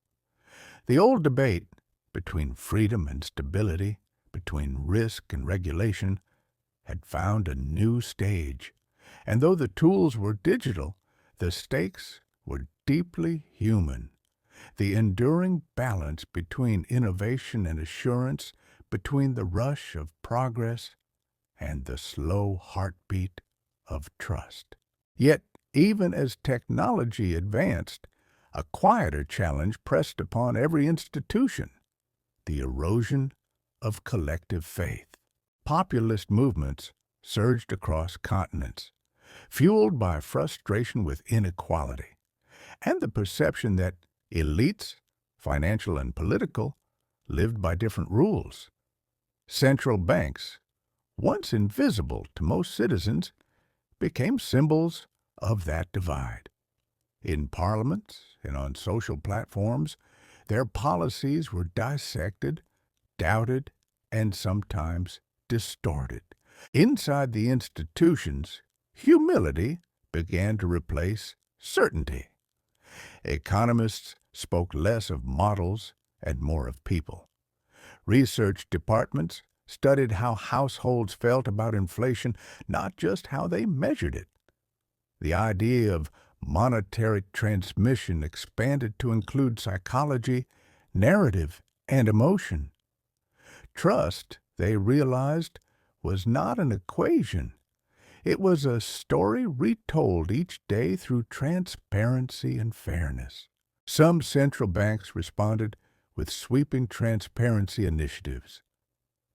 The old debate between freedom and stability, between risk and regulation, had found a new stage. And though the tools were digital, the stakes were deeply human. The enduring balance between innovation and assurance, between the rush of progress and the slow heartbeat of trust. Yet, even as technology advanced, a quieter challenge pressed upon every institution: the erosion of collective faith. Populist movements surged across continents, fueled by frustration with inequality and the perception that elites, financial and political, lived by different rules. Central banks, once invisible to most citizens, became symbols of that divide. In parliaments and on social platforms, their policies were dissected, doubted, and sometimes distorted. Inside the institutions, humility began to replace certainty. Economists spoke less of models and more of people. Research departments studied how households felt about inflation, not just how they measured it. The idea of monetary transmission expanded to include psychology, narrative, and emotion. Trust, they realized, was not an equation. It was a story retold each day through transparency and fairness. Some central banks responded with sweeping transparency initiatives.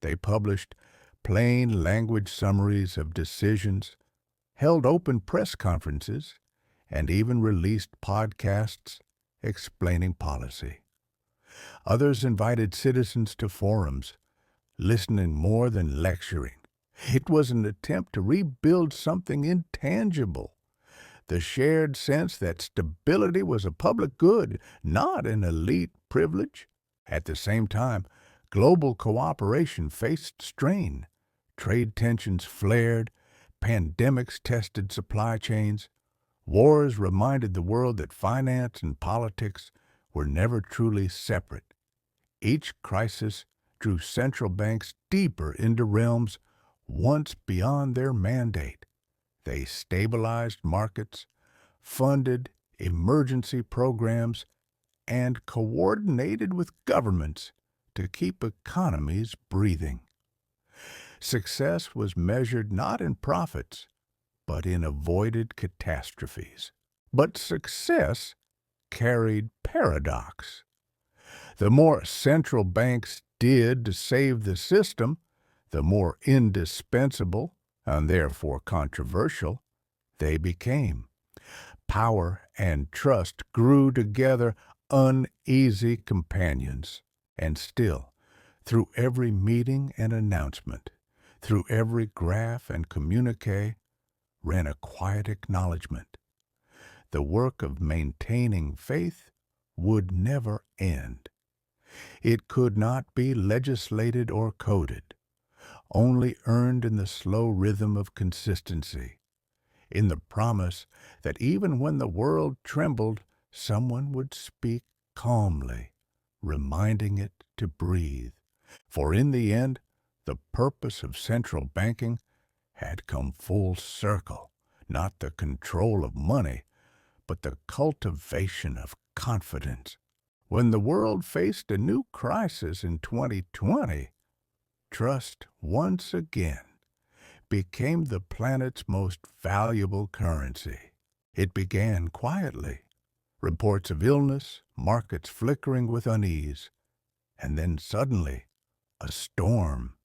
They published plain language summaries of decisions, held open press conferences, and even released podcasts explaining policy. Others invited citizens to forums, listening more than lecturing. It was an attempt to rebuild something intangible, the shared sense that stability was a public good, not an elite privilege. At the same time, global cooperation faced strain. Trade tensions flared, pandemics tested supply chains, wars reminded the world that finance and politics were never truly separate. Each crisis drew central banks deeper into realms once beyond their mandate. They stabilized markets, funded emergency programs, and coordinated with governments to keep economies breathing. Success was measured not in profits, but in avoided catastrophes. But success carried paradox. The more central banks did to save the system, the more indispensable, and therefore controversial, they became. Power and trust grew together uneasy companions, and still, through every meeting and announcement, through every graph and communique, ran a quiet acknowledgment. The work of maintaining faith would never end. It could not be legislated or coded, only earned in the slow rhythm of consistency, in the promise that even when the world trembled, someone would speak calmly, reminding it to breathe. For in the end, the purpose of central banking had come full circle, not the control of money, but the cultivation of confidence. When the world faced a new crisis in 2020, trust once again became the planet's most valuable currency. It began quietly, reports of illness, markets flickering with unease, and then suddenly, a storm.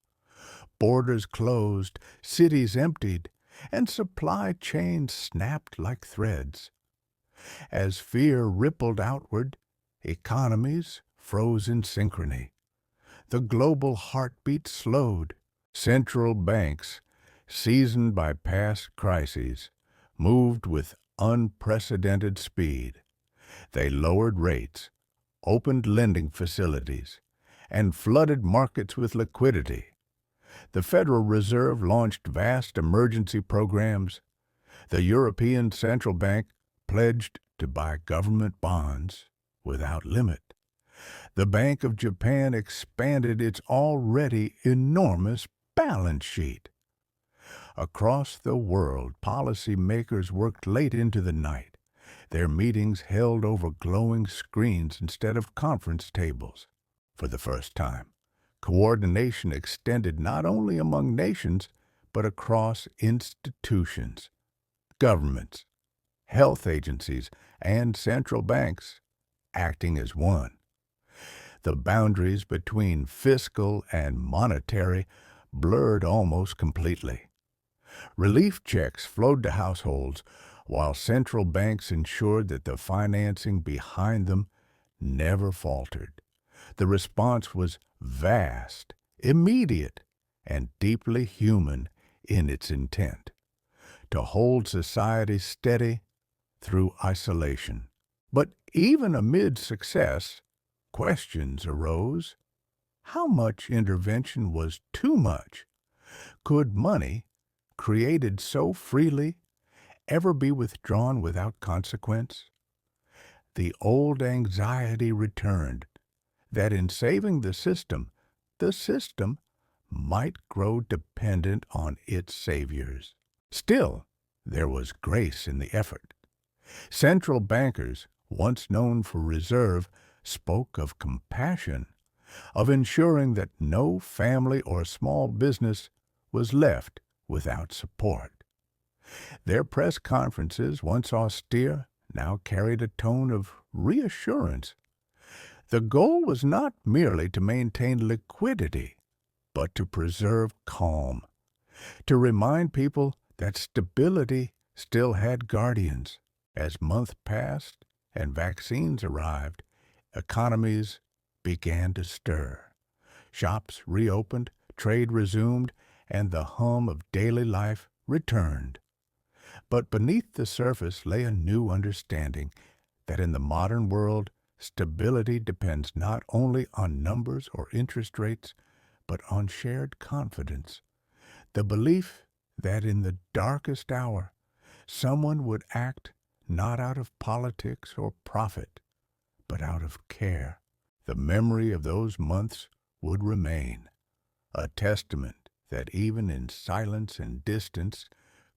Borders closed, cities emptied, and supply chains snapped like threads. As fear rippled outward, economies froze in synchrony. The global heartbeat slowed. Central banks, seasoned by past crises, moved with unprecedented speed. They lowered rates, opened lending facilities, and flooded markets with liquidity. The Federal Reserve launched vast emergency programs. The European Central Bank pledged to buy government bonds without limit. The Bank of Japan expanded its already enormous balance sheet. Across the world, policymakers worked late into the night, their meetings held over glowing screens instead of conference tables. For the first time, coordination extended not only among nations, but across institutions, governments, health agencies, and central banks, acting as one. The boundaries between fiscal and monetary blurred almost completely. Relief checks flowed to households, while central banks ensured that the financing behind them never faltered. The response was vast, immediate, and deeply human in its intent, to hold society steady through isolation. But even amid success, questions arose. How much intervention was too much? Could money, created so freely, ever be withdrawn without consequence? The old anxiety returned, that in saving the system might grow dependent on its saviors. Still, there was grace in the effort. Central bankers, once known for reserve, spoke of compassion, of ensuring that no family or small business was left without support. Their press conferences, once austere, now carried a tone of reassurance. The goal was not merely to maintain liquidity, but to preserve calm, to remind people that stability still had guardians. As months passed and vaccines arrived, economies began to stir. Shops reopened, trade resumed, and the hum of daily life returned. But beneath the surface lay a new understanding that in the modern world, stability depends not only on numbers or interest rates, but on shared confidence. The belief that in the darkest hour, someone would act not out of politics or profit, but out of care. The memory of those months would remain, a testament that even in silence and distance,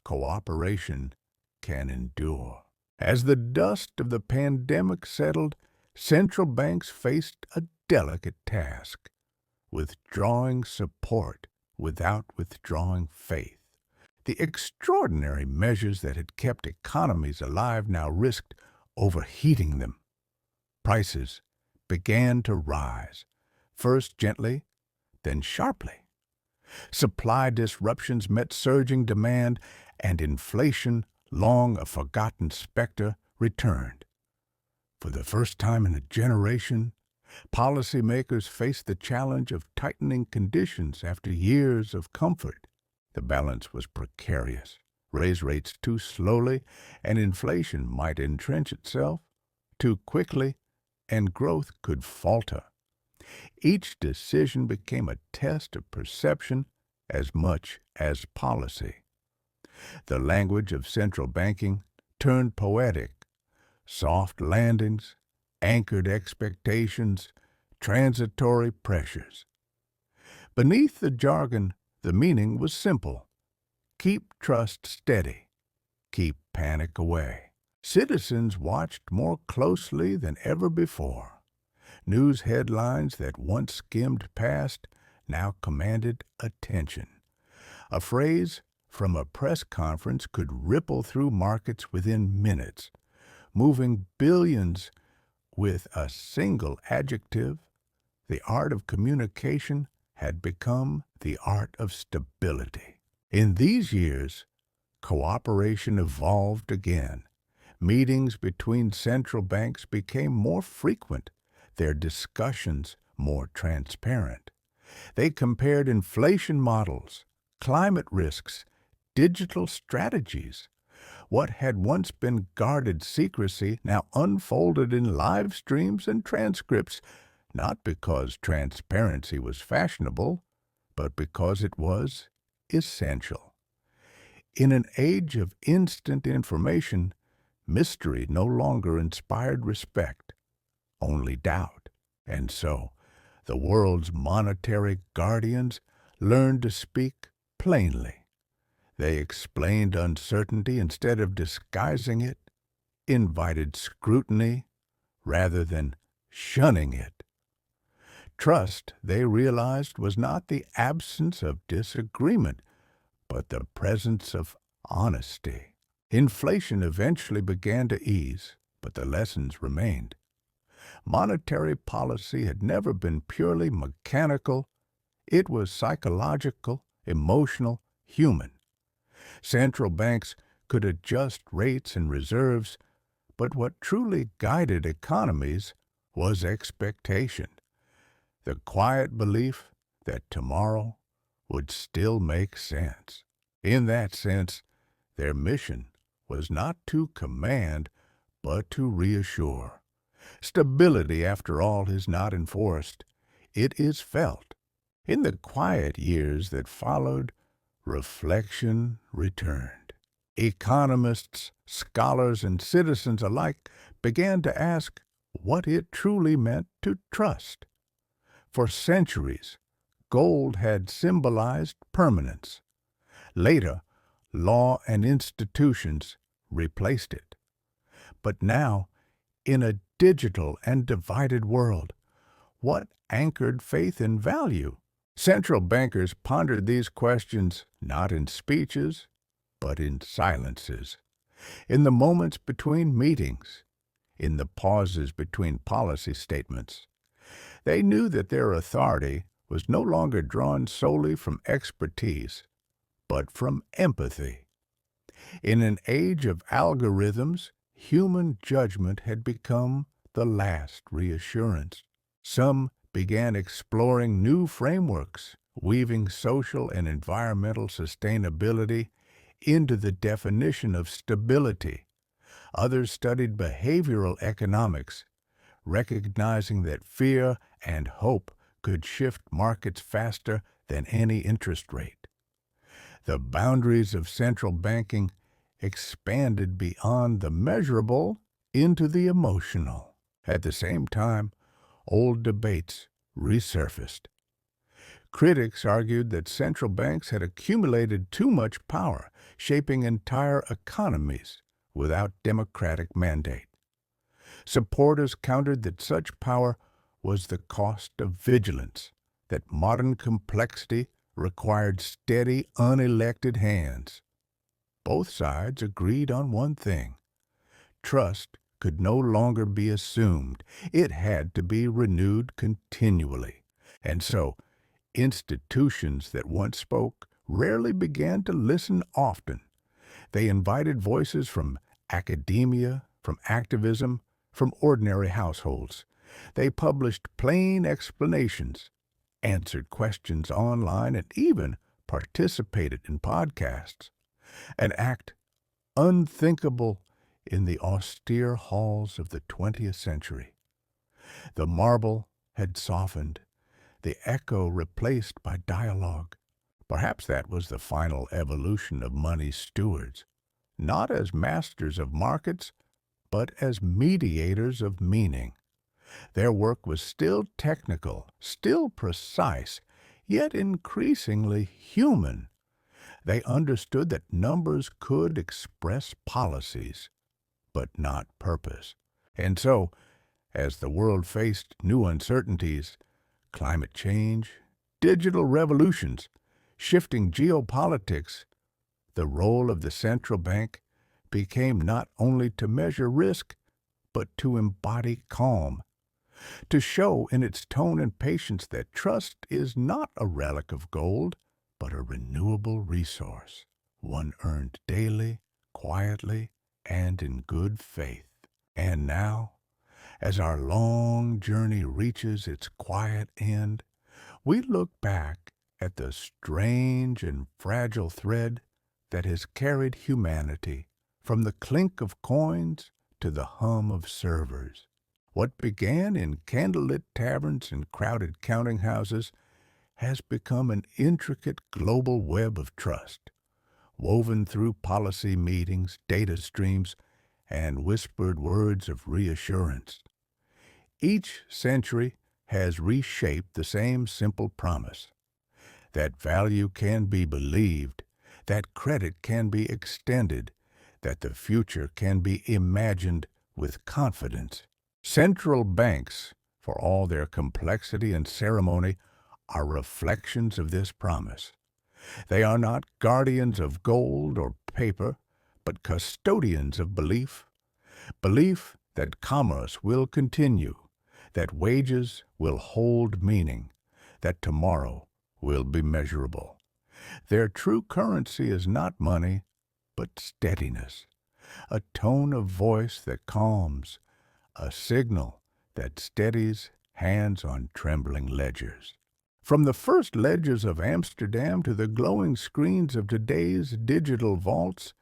cooperation can endure. As the dust of the pandemic settled, central banks faced a delicate task: withdrawing support without withdrawing faith. The extraordinary measures that had kept economies alive now risked overheating them. Prices began to rise, first gently, then sharply. Supply disruptions met surging demand, and inflation, long a forgotten specter, returned. For the first time in a generation, policymakers faced the challenge of tightening conditions after years of comfort. The balance was precarious. Raise rates too slowly, and inflation might entrench itself. Too quickly, and growth could falter. Each decision became a test of perception as much as policy. The language of central banking turned poetic. Soft landings, anchored expectations, transitory pressures. Beneath the jargon, the meaning was simple. Keep trust steady. Keep panic away. Citizens watched more closely than ever before. News headlines that once skimmed past now commanded attention. A phrase from a press conference could ripple through markets within minutes, moving billions with a single adjective. The art of communication had become the art of stability. In these years, cooperation evolved again. Meetings between central banks became more frequent, their discussions more transparent. They compared inflation models, climate risks, digital strategies. What had once been guarded secrecy now unfolded in live streams and transcripts, not because transparency was fashionable, but because it was essential. In an age of instant information, mystery no longer inspired respect, only doubt. And so, the world's monetary guardians learned to speak plainly. They explained uncertainty instead of disguising it, invited scrutiny rather than shunning it. Trust, they realized, was not the absence of disagreement, but the presence of honesty. Inflation eventually began to ease, but the lessons remained. Monetary policy had never been purely mechanical. It was psychological, emotional, human. Central banks could adjust rates and reserves, but what truly guided economies was expectation, the quiet belief that tomorrow would still make sense. In that sense, their mission was not to command, but to reassure. Stability, after all, is not enforced. It is felt. In the quiet years that followed, reflection returned. Economists, scholars, and citizens alike began to ask what it truly meant to trust. For centuries, gold had symbolized permanence. Later, law and institutions replaced it. But now, in a digital and divided world, what anchored faith and value? Central bankers pondered these questions not in speeches, but in silences, in the moments between meetings, in the pauses between policy statements. They knew that their authority was no longer drawn solely from expertise, but from empathy. In an age of algorithms, human judgment had become the last reassurance. Some began exploring new frameworks, weaving social and environmental sustainability into the definition of stability. Others studied behavioral economics, recognizing that fear and hope could shift markets faster than any interest rate. The boundaries of central banking expanded beyond the measurable into the emotional. At the same time, old debates resurfaced. Critics argued that central banks had accumulated too much power, shaping entire economies without democratic mandate. Supporters countered that such power was the cost of vigilance, that modern complexity required steady, unelected hands. Both sides agreed on one thing. Trust could no longer be assumed. It had to be renewed continually. And so, institutions that once spoke rarely began to listen often. They invited voices from academia, from activism, from ordinary households. They published plain explanations, answered questions online, and even participated in podcasts, an act unthinkable in the austere halls of the 20th century. The marble had softened, the echo replaced by dialogue. Perhaps that was the final evolution of money's stewards, not as masters of markets, but as mediators of meaning. Their work was still technical, still precise, yet increasingly human. They understood that numbers could express policies, but not purpose. And so, as the world faced new uncertainties, climate change, digital revolutions, shifting geopolitics, the role of the central bank became not only to measure risk, but to embody calm, to show in its tone and patience that trust is not a relic of gold, but a renewable resource, one earned daily, quietly, and in good faith. And now, as our long journey reaches its quiet end, we look back at the strange and fragile thread that has carried humanity from the clink of coins to the hum of servers. What began in candlelit taverns and crowded counting houses has become an intricate global web of trust, woven through policy meetings, data streams, and whispered words of reassurance. Each century has reshaped the same simple promise, that value can be believed, that credit can be extended, that the future can be imagined with confidence. Central banks, for all their complexity and ceremony, are reflections of this promise. They are not guardians of gold or paper, but custodians of belief. Belief that commerce will continue, that wages will hold meaning, that tomorrow will be measurable. Their true currency is not money, but steadiness, a tone of voice that calms, a signal that steadies hands on trembling ledgers. From the first ledgers of Amsterdam to the glowing screens of today's digital vaults,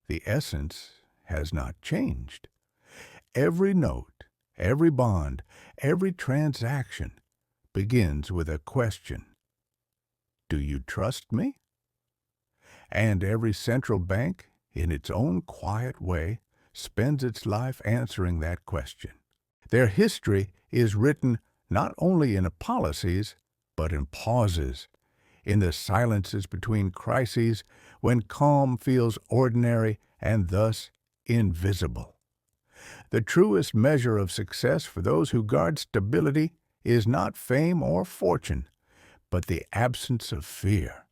the essence has not changed. Every note, every bond, every transaction begins with a question. Do you trust me? And every central bank, in its own quiet way, spends its life answering that question. Their history is written not only in policies, but in pauses, in the silences between crises when calm feels ordinary and thus invisible. The truest measure of success for those who guard stability is not fame or fortune, but the absence of fear.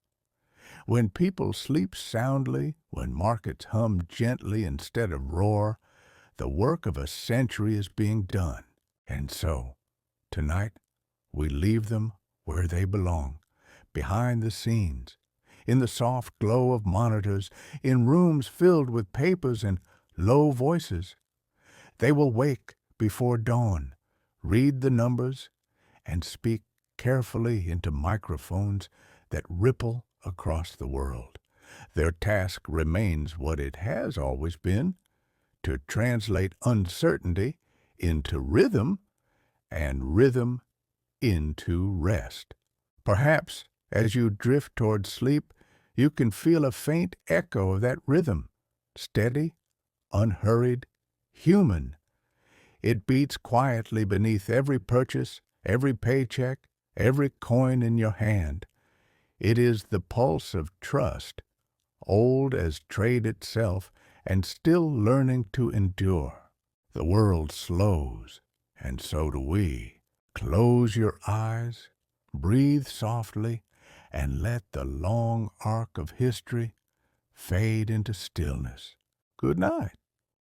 When people sleep soundly, when markets hum gently instead of roar, the work of a century is being done. And so, tonight, we leave them where they belong, behind the scenes, in the soft glow of monitors, in rooms filled with papers and low voices. They will wake before dawn, read the numbers, and speak carefully into microphones that ripple across the world. Their task remains what it has always been, to translate uncertainty into rhythm and rhythm into rest. Perhaps as you drift toward sleep, you can feel a faint echo of that rhythm, steady, unhurried, human. It beats quietly beneath every purchase, every paycheck, every coin in your hand. It is the pulse of trust, old as trade itself and still learning to endure. The world slows, and so do we. Close your eyes, breathe softly, and let the long arc of history fade into stillness. Good night.